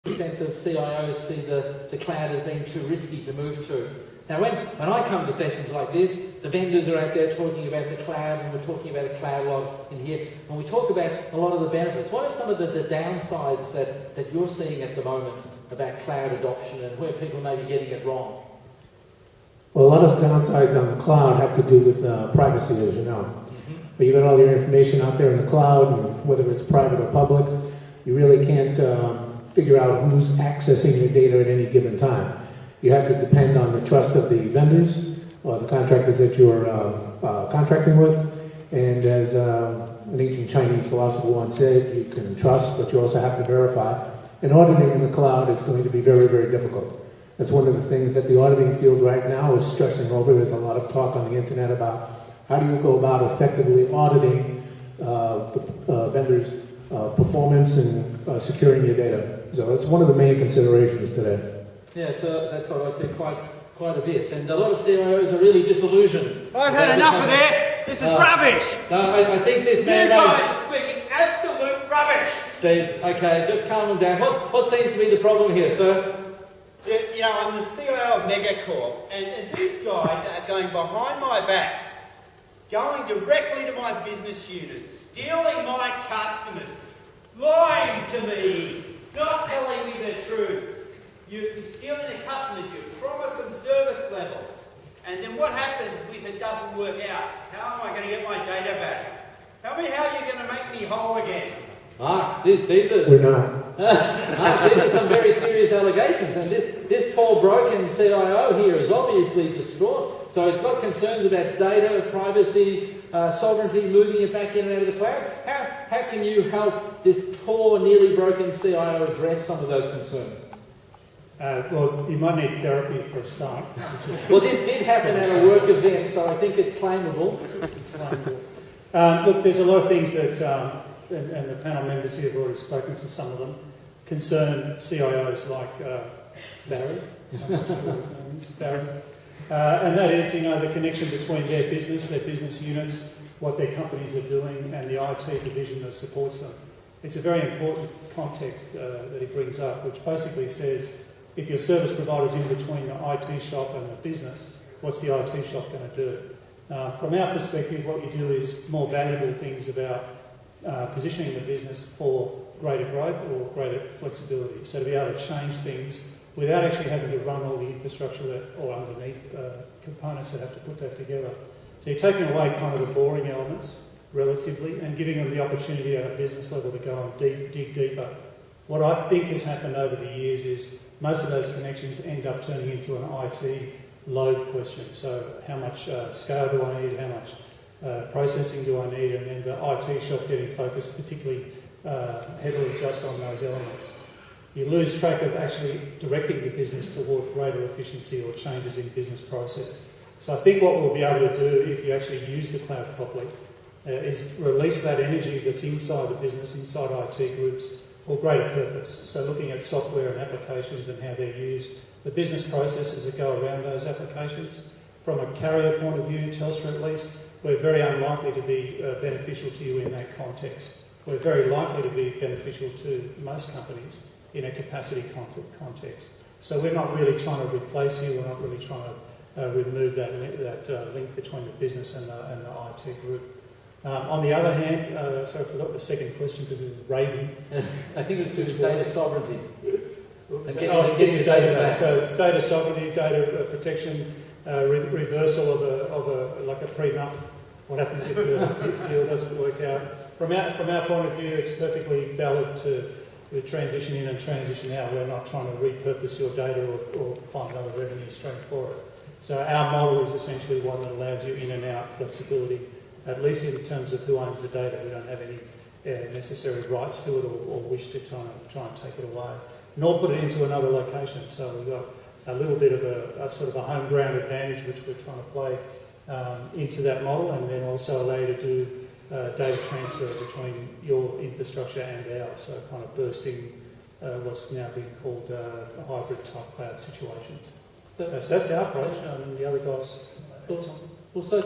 percent of CIOs see the cloud as being too risky to move to. Now, when I come to sessions like this, the vendors are out there talking about the cloud, and we're talking about a cloud lot in here, and we talk about a lot of the benefits. What are some of the downsides that you're seeing at the moment about cloud adoption and where people may be getting it wrong? Well, a lot of downsides on the cloud have to do with privacy, as you know. But you got all your information out there in the cloud, and whether it's private or public, you really can't figure out who's accessing your data at any given time. You have to depend on the trust of the vendors or the contractors that you're contracting with. And as an ancient Chinese philosopher once said, you can trust, but you also have to verify. And auditing in the cloud is going to be very, very difficult. That's one of the things that the auditing field right now is stressing over. There's a lot of talk on the internet about how do you go about effectively auditing the vendors' performance and securing your data. So it's one of the main considerations today. Yeah, so that's what I see quite a bit. And a lot of CIOs are really disillusioned. I've had enough of this. This is rubbish. No, I think this man... You guys are speaking absolute rubbish. Steve, okay, just calm them down. What seems to be the problem here, sir? You know, I'm the CIO of Megacorp, and these guys are going behind my back, going directly to my business units, stealing my customers, lying to me, not telling me the truth. You're stealing the customers, you promise them service levels, and then what happens if it doesn't work out? How am I going to get my data back? Tell me how you're going to make me whole again. Mark, these are... We're not. Mark, these are some very serious allegations, and this poor broken CIO here is obviously distraught. So he's got concerns about data, privacy, sovereignty, moving it back in and out of the cloud. How can you help this poor, nearly broken CIO address some of those concerns? Well, you might need therapy for a start. Well, this did happen at a work event, so I think it's claimable. It's claimable. Look, there's a lot of things that, and the panel members here have already spoken to some of them, concern CIOs like Barry. I'm not sure what his name is, Barry. And that is, you know, the connection between their business units, what their companies are doing, and the IT division that supports them. It's a very important context that he brings up, which basically says, if your service provider's in between the IT shop and the business, what's the IT shop going to do? From our perspective, what you do is more valuable things about positioning the business for greater growth or greater flexibility. So to be able to change things without actually having to run all the infrastructure or underneath components that have to put that together. So you're taking away kind of the boring elements relatively and giving them the opportunity at a business level to go and dig deeper. What I think has happened over the years is most of those connections end up turning into an IT load question. So how much scale do I need? How much processing do I need? And then the IT shop getting focused particularly heavily just on those elements. You lose track of actually directing the business toward greater efficiency or changes in business process. So I think what we'll be able to do if you actually use the cloud properly is release that energy that's inside the business, inside IT groups, for greater purpose. So looking at software and applications and how they're used, the business processes that go around those applications. From a carrier point of view, Telstra at least, we're very unlikely to be beneficial to you in that context. We're very likely to be beneficial to most companies in a capacity context. So we're not really trying to replace you, we're not really trying to remove that link between the business and the IT group. On the other hand, sorry, I forgot the second question because it was raving. I think it's to do with data sovereignty. Getting your data back. So data sovereignty, data protection, reversal of like a prenup. What happens if the deal doesn't work out? From our point of view, it's perfectly valid to transition in and transition out. We're not trying to repurpose your data or find another revenue stream for it. So our model is essentially one that allows you in and out flexibility, at least in terms of who owns the data. We don't have any necessary rights to it or wish to try and take it away, nor put it into another location. So we've got a little bit of a sort of a home ground advantage which we're trying to play into that model, and then also allow you to do data transfer between your infrastructure and ours, so kind of bursting what's now being called hybrid type cloud situations. So that's our approach, and the other guys. Also,